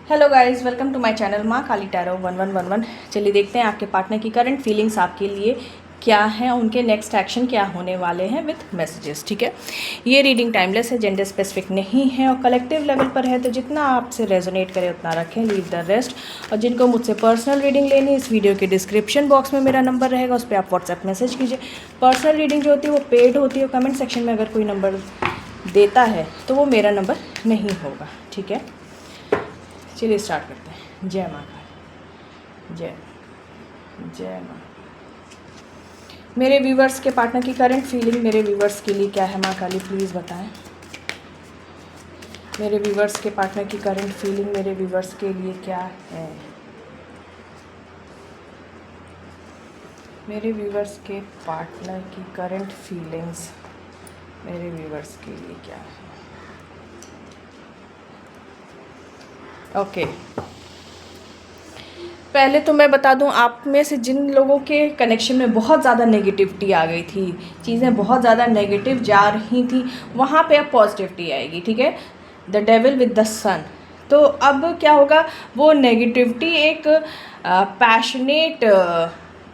Hello guys, welcome to my channel Maa Kali tarot 1111। चलिए देखते हैं आपके पार्टनर की करंट फीलिंग्स आपके लिए क्या है, उनके नेक्स्ट एक्शन क्या होने वाले हैं विथ मैसेजेस। ठीक है, ये रीडिंग टाइमलेस है, जेंडर स्पेसिफिक नहीं है और कलेक्टिव लेवल पर है, तो जितना आपसे रेजोनेट करे उतना रखें, लीव द रेस्ट। और जिनको मुझसे पर्सनल रीडिंग लेनी, इस वीडियो के डिस्क्रिप्शन बॉक्स में मेरा नंबर रहेगा, उस पर आप व्हाट्सएप मैसेज कीजिए। पर्सनल रीडिंग जो होती है वो पेड होती है, कमेंट सेक्शन में अगर कोई नंबर देता है तो वो मेरा नंबर नहीं होगा। ठीक है, चलिए स्टार्ट करते हैं। जय माँ काली, जय जय माँ। मेरे व्यूवर्स के पार्टनर की करंट फीलिंग मेरे व्यूवर्स के लिए क्या है माँ काली, प्लीज़ बताएं। मेरे व्यूवर्स के पार्टनर की करंट फीलिंग मेरे व्यूवर्स के लिए क्या है। मेरे व्यूवर्स के पार्टनर की करंट फीलिंग्स मेरे व्यूवर्स के लिए क्या है। ओके, पहले तो मैं बता दूं, आप में से जिन लोगों के कनेक्शन में बहुत ज़्यादा नेगेटिविटी आ गई थी, चीज़ें बहुत ज़्यादा नेगेटिव जा रही थी, वहाँ पे अब पॉजिटिविटी आएगी। ठीक है, द डेविल विद द सन। तो अब क्या होगा, वो नेगेटिविटी एक पैशनेट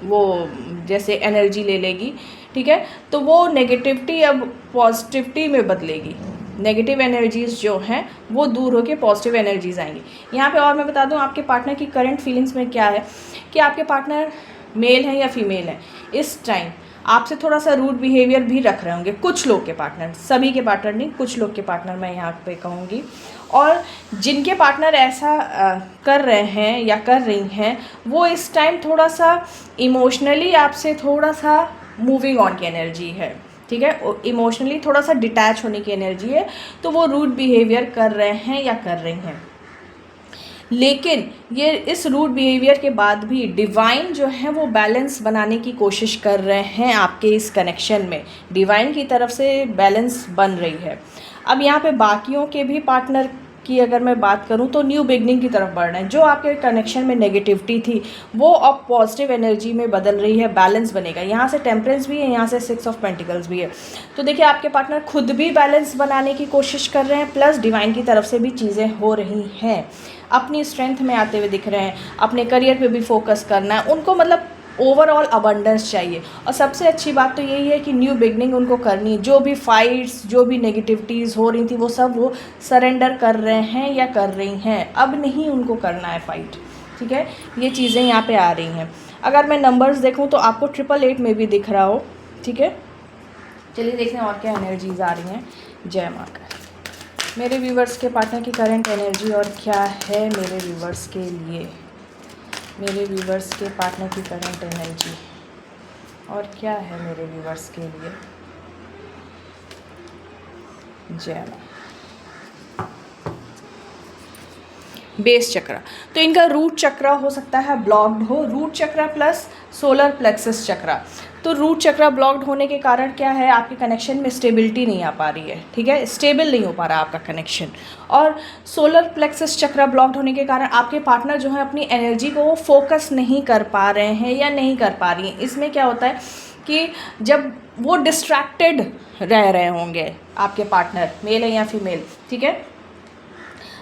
वो जैसे एनर्जी ले लेगी। ठीक है, तो वो नेगेटिविटी अब पॉजिटिविटी में बदलेगी। नेगेटिव एनर्जीज़ जो हैं वो दूर होकर पॉजिटिव एनर्जीज़ आएंगी यहाँ पे। और मैं बता दूं, आपके पार्टनर की करंट फीलिंग्स में क्या है कि आपके पार्टनर मेल हैं या फीमेल हैं, इस टाइम आपसे थोड़ा सा रूड बिहेवियर भी रख रहे होंगे। कुछ लोग के पार्टनर, सभी के पार्टनर नहीं, कुछ लोग के पार्टनर मैं यहाँ पे कहूँगी। और जिनके पार्टनर ऐसा कर रहे हैं या कर रही हैं, वो इस टाइम थोड़ा सा इमोशनली आपसे थोड़ा सा मूविंग ऑन की एनर्जी है। ठीक है, इमोशनली थोड़ा सा डिटैच होने की एनर्जी है, तो वो रूड बिहेवियर कर रहे हैं या कर रही हैं। लेकिन ये इस रूड बिहेवियर के बाद भी डिवाइन जो है वो बैलेंस बनाने की कोशिश कर रहे हैं आपके इस कनेक्शन में। डिवाइन की तरफ से बैलेंस बन रही है। अब यहाँ पे बाकियों के भी पार्टनर की अगर मैं बात करूं तो न्यू बिगनिंग की तरफ बढ़ रहे हैं। जो आपके कनेक्शन में नेगेटिविटी थी वो अब पॉजिटिव एनर्जी में बदल रही है, बैलेंस बनेगा। यहाँ से टेम्परेंस भी है, यहाँ से 6 ऑफ पेंटिकल्स भी है। तो देखिए, आपके पार्टनर खुद भी बैलेंस बनाने की कोशिश कर रहे हैं, प्लस डिवाइन की तरफ से भी चीज़ें हो रही हैं। अपनी स्ट्रेंथ में आते हुए दिख रहे हैं, अपने करियर पे भी फोकस करना है उनको, मतलब ओवरऑल अबंडेंस चाहिए। और सबसे अच्छी बात तो यही है कि न्यू बिगनिंग उनको करनी है। जो भी फाइट्स, जो भी नेगेटिविटीज़ हो रही थी, वो सब वो सरेंडर कर रहे हैं या कर रही हैं। अब नहीं उनको करना है फाइट। ठीक है, ये चीज़ें यहाँ पे आ रही हैं। अगर मैं नंबर्स देखूँ तो आपको 888 में भी दिख रहा हो। ठीक है, चलिए देखते हैं और क्या एनर्जीज आ रही हैं। जय माँ का। मेरे व्यूवर्स के पार्टनर की करंट एनर्जी और क्या है मेरे व्यूवर्स के लिए। मेरे व्यूवर्स के पार्टनर की करंट एनर्जी और क्या है मेरे व्यूवर्स के लिए। जय माँ। बेस चक्रा, तो इनका रूट चक्रा हो सकता है ब्लॉक्ड हो, रूट चक्रा प्लस सोलर प्लेक्सस चक्रा। तो रूट चक्रा ब्लॉक्ड होने के कारण क्या है, आपके कनेक्शन में स्टेबिलिटी नहीं आ पा रही है। ठीक है, स्टेबल नहीं हो पा रहा आपका कनेक्शन। और सोलर प्लेक्सस चक्रा ब्लॉक्ड होने के कारण आपके पार्टनर जो है अपनी एनर्जी को फोकस नहीं कर पा रहे हैं या नहीं कर पा रही हैं। इसमें क्या होता है कि जब वो डिस्ट्रैक्टेड रह रहे होंगे आपके पार्टनर, मेल है या फीमेल। ठीक है,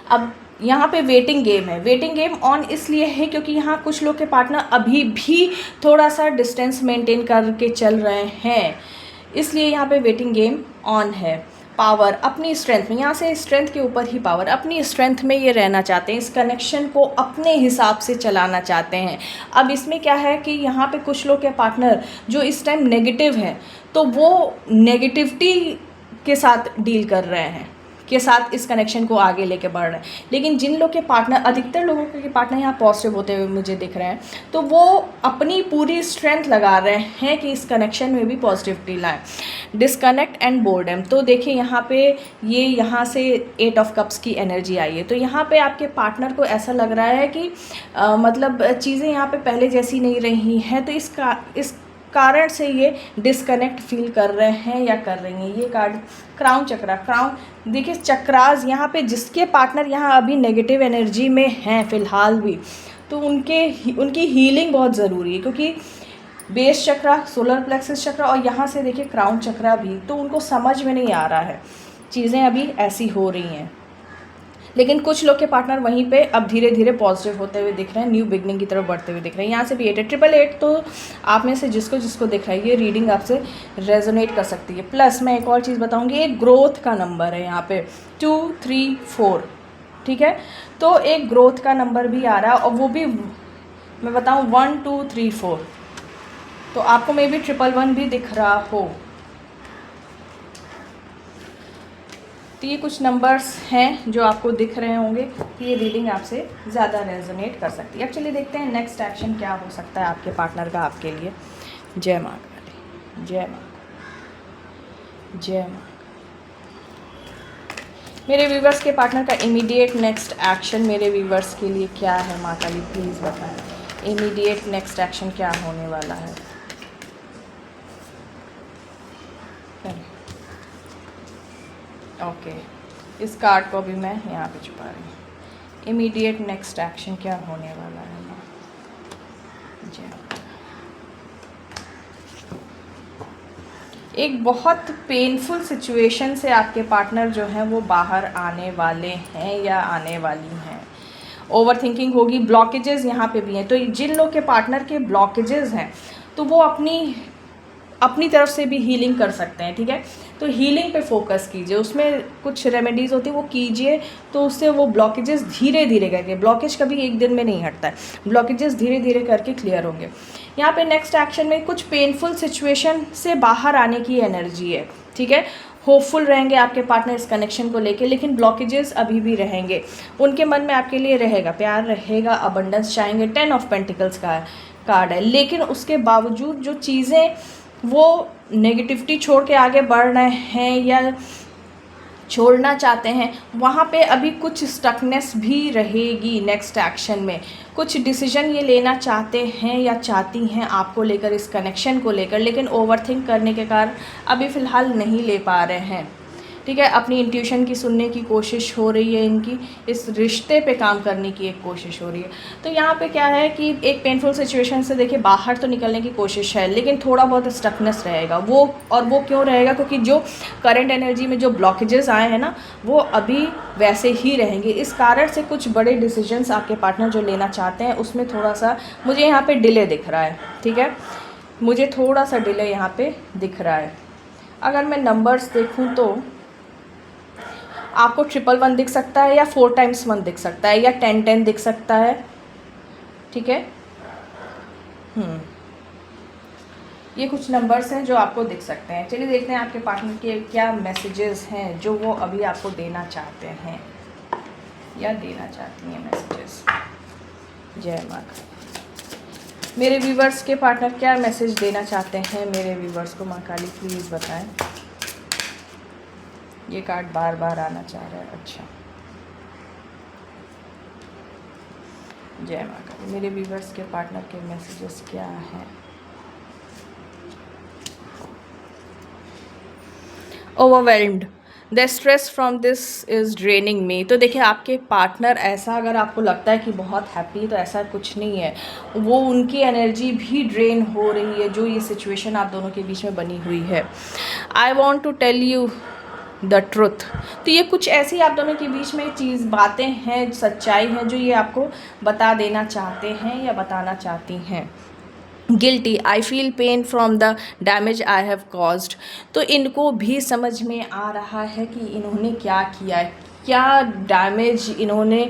अब यहाँ पे वेटिंग गेम है। वेटिंग गेम ऑन इसलिए है क्योंकि यहाँ कुछ लोग के पार्टनर अभी भी थोड़ा सा डिस्टेंस मेंटेन करके चल रहे हैं, इसलिए यहाँ पे वेटिंग गेम ऑन है। पावर अपनी स्ट्रेंथ में, यहाँ से स्ट्रेंथ के ऊपर ही पावर, अपनी स्ट्रेंथ में ये रहना चाहते हैं, इस कनेक्शन को अपने हिसाब से चलाना चाहते हैं। अब इसमें क्या है कि यहाँ पे कुछ लोग के पार्टनर जो इस टाइम नेगेटिव हैं, तो वो नेगेटिविटी के साथ डील कर रहे हैं, के साथ इस कनेक्शन को आगे लेके बढ़ रहे हैं। लेकिन जिन लोग के पार्टनर, अधिकतर लोगों के पार्टनर यहाँ पॉजिटिव होते हुए मुझे दिख रहे हैं, तो वो अपनी पूरी स्ट्रेंथ लगा रहे हैं कि इस कनेक्शन में भी पॉजिटिविटी लाएं। डिस्कनेक्ट एंड बोर्डम, तो देखिए यहाँ पे ये यहाँ से 8 ऑफ कप्स की एनर्जी आई है। तो यहाँ पे आपके पार्टनर को ऐसा लग रहा है कि मतलब चीज़ें यहाँ पे पहले जैसी नहीं रही हैं, तो इस कारण से ये डिस्कनेक्ट फील कर रहे हैं या कर रही हैं। ये कार्ड क्राउन चक्रा, क्राउन देखिए चक्रास यहाँ पे जिसके पार्टनर यहाँ अभी नेगेटिव एनर्जी में हैं फ़िलहाल भी, तो उनकी हीलिंग बहुत ज़रूरी है, क्योंकि बेस चक्रा, सोलर प्लेक्सस चक्रा और यहाँ से देखिए क्राउन चक्रा भी, तो उनको समझ में नहीं आ रहा है, चीज़ें अभी ऐसी हो रही हैं। लेकिन कुछ लोग के पार्टनर वहीं पे अब धीरे धीरे पॉजिटिव होते हुए दिख रहे हैं, न्यू बिगनिंग की तरफ बढ़ते हुए दिख रहे हैं। यहाँ से भी 8 है, 888 तो आप में से जिसको जिसको दिख रहा है ये रीडिंग आपसे रेजोनेट कर सकती है। प्लस मैं एक और चीज़ बताऊँगी, एक ग्रोथ का नंबर है यहाँ पे 2, 3, 4, ठीक है। तो एक ग्रोथ का नंबर भी आ रहा है और वो भी मैं बताऊँ 1, 2, 3, 4, तो आपको मे बी 111 भी दिख रहा हो। तो ये कुछ नंबर्स हैं जो आपको दिख रहे होंगे कि ये रीडिंग आपसे ज़्यादा रेजोनेट कर सकती है। अब चलिए देखते हैं नेक्स्ट एक्शन क्या हो सकता है आपके पार्टनर का आपके लिए। जय माँ काली, जय माँ, जय माँ। मेरे व्यूवर्स के पार्टनर का इमीडिएट नेक्स्ट एक्शन मेरे व्यूवर्स के लिए क्या है माँ काली, प्लीज़ बताएं। इमीडिएट नेक्स्ट एक्शन क्या होने वाला है। ओके, इस कार्ड को भी मैं यहाँ पे छुपा रही हूँ। इमीडिएट नेक्स्ट एक्शन क्या होने वाला है माँ जी। एक बहुत पेनफुल सिचुएशन से आपके पार्टनर जो हैं वो बाहर आने वाले हैं या आने वाली हैं। ओवर थिंकिंग होगी, ब्लॉकेजेस यहाँ पे भी हैं। तो जिन लोग के पार्टनर के ब्लॉकेजेस हैं तो वो अपनी तरफ से भी हीलिंग कर सकते हैं, ठीक है। तो हीलिंग पे फोकस कीजिए, उसमें कुछ रेमेडीज़ होती है वो कीजिए, तो उससे वो ब्लॉकेजेस धीरे धीरे करके, ब्लॉकेज कभी एक दिन में नहीं हटता है, ब्लॉकेजेस धीरे धीरे करके क्लियर होंगे। यहाँ पे नेक्स्ट एक्शन में कुछ पेनफुल सिचुएशन से बाहर आने की एनर्जी है, ठीक है। होपफुल रहेंगे आपके पार्टनर इस कनेक्शन को लेके, लेकिन ब्लॉकेजेस अभी भी रहेंगे। उनके मन में आपके लिए रहेगा प्यार, रहेगा अबंडेंस चाहेंगे। 10 ऑफ पेंटिकल्स का कार्ड है, लेकिन उसके बावजूद जो चीज़ें वो नेगेटिविटी छोड़ के आगे बढ़ रहे हैं या छोड़ना चाहते हैं, वहाँ पे अभी कुछ स्टकनेस भी रहेगी। नेक्स्ट एक्शन में कुछ डिसीजन ये लेना चाहते हैं या चाहती हैं आपको लेकर, इस कनेक्शन को लेकर, लेकिन ओवरथिंक करने के कारण अभी फ़िलहाल नहीं ले पा रहे हैं, ठीक है। अपनी इंट्यूशन की सुनने की कोशिश हो रही है इनकी, इस रिश्ते पे काम करने की एक कोशिश हो रही है। तो यहाँ पे क्या है कि एक पेनफुल सिचुएशन से देखिए बाहर तो निकलने की कोशिश है, लेकिन थोड़ा बहुत स्टकनेस रहेगा वो। और वो क्यों रहेगा? क्योंकि जो करंट एनर्जी में जो ब्लॉकेजेस आए हैं ना, वो अभी वैसे ही रहेंगे। इस कारण से कुछ बड़े डिसीजंस आपके पार्टनर जो लेना चाहते हैं उसमें थोड़ा सा मुझे यहाँ पर डिले दिख रहा है, ठीक है। मुझे थोड़ा सा डिले यहाँ पर दिख रहा है। अगर मैं नंबर्स देखूँ तो आपको 111 दिख सकता है या 4 times 1 दिख सकता है या 10, 10 दिख सकता है, ठीक है। ये कुछ नंबर्स हैं जो आपको दिख सकते हैं। चलिए देखते हैं आपके पार्टनर के क्या मैसेजेस हैं जो वो अभी आपको देना चाहते हैं या देना चाहती हैं मैसेजेस। जय माँ काली। मेरे व्यूवर्स के पार्टनर क्या मैसेज देना चाहते हैं मेरे व्यूवर्स को माँ काली, प्लीज़ बताएं। ये कार्ड बार बार आना चाह रहा है, अच्छा। जय माँ काली। मेरे व्यूवर्स के पार्टनर के मैसेजेस क्या हैं? Overwhelmed, the stress from this is draining me. तो देखिए आपके पार्टनर, ऐसा अगर आपको लगता है कि बहुत हैप्पी, तो ऐसा कुछ नहीं है। वो उनकी एनर्जी भी ड्रेन हो रही है जो ये सिचुएशन आप दोनों के बीच में बनी हुई है। I want to tell you the truth. तो ये कुछ ऐसी आप दोनों के बीच में चीज़, बातें हैं, सच्चाई है जो ये आपको बता देना चाहते हैं या बताना चाहती हैं। Guilty, I feel pain from the damage I have caused. तो इनको भी समझ में आ रहा है कि इन्होंने क्या किया है, क्या डैमेज इन्होंने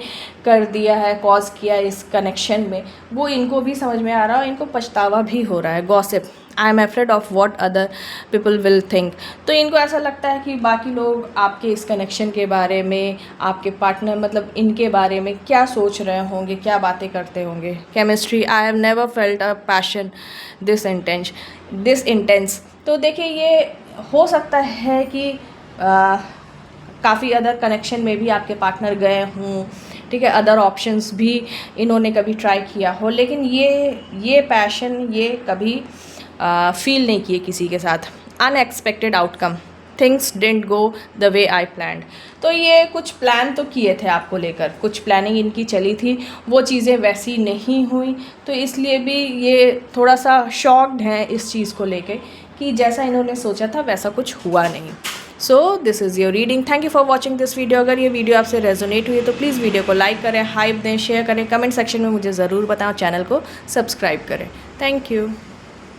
कर दिया है, कॉज किया इस कनेक्शन में, वो इनको भी समझ में आ रहा है और इनको पछतावा भी हो रहा है। Gossip, I am afraid of what other people will think. तो इनको ऐसा लगता है कि बाकी लोग आपके इस कनेक्शन के बारे में, आपके पार्टनर मतलब इनके बारे में क्या सोच रहे होंगे, क्या बातें करते होंगे। Chemistry, I have never felt a passion this intense. तो देखिए ये हो सकता है कि काफ़ी अदर कनेक्शन में भी आपके पार्टनर गए हों, ठीक है, अदर ऑप्शंस भी इन्होंने कभी ट्राई किया हो, लेकिन ये पैशन ये कभी फील नहीं किए किसी के साथ। Unexpected outcome, things didn't go the way I planned. तो ये कुछ प्लान तो किए थे आपको लेकर, कुछ प्लानिंग इनकी चली थी, वो चीज़ें वैसी नहीं हुई, तो इसलिए भी ये थोड़ा सा शॉक्ड हैं इस चीज़ को लेके कि जैसा इन्होंने सोचा था वैसा कुछ हुआ नहीं। So this is your reading. Thank you for watching this video. अगर ये वीडियो आपसे रेजोनेट हुई है तो प्लीज़ वीडियो को लाइक करें, हाइप दें, शेयर करें, कमेंट सेक्शन में मुझे ज़रूर बताएं, चैनल को सब्सक्राइब करें। Thank you.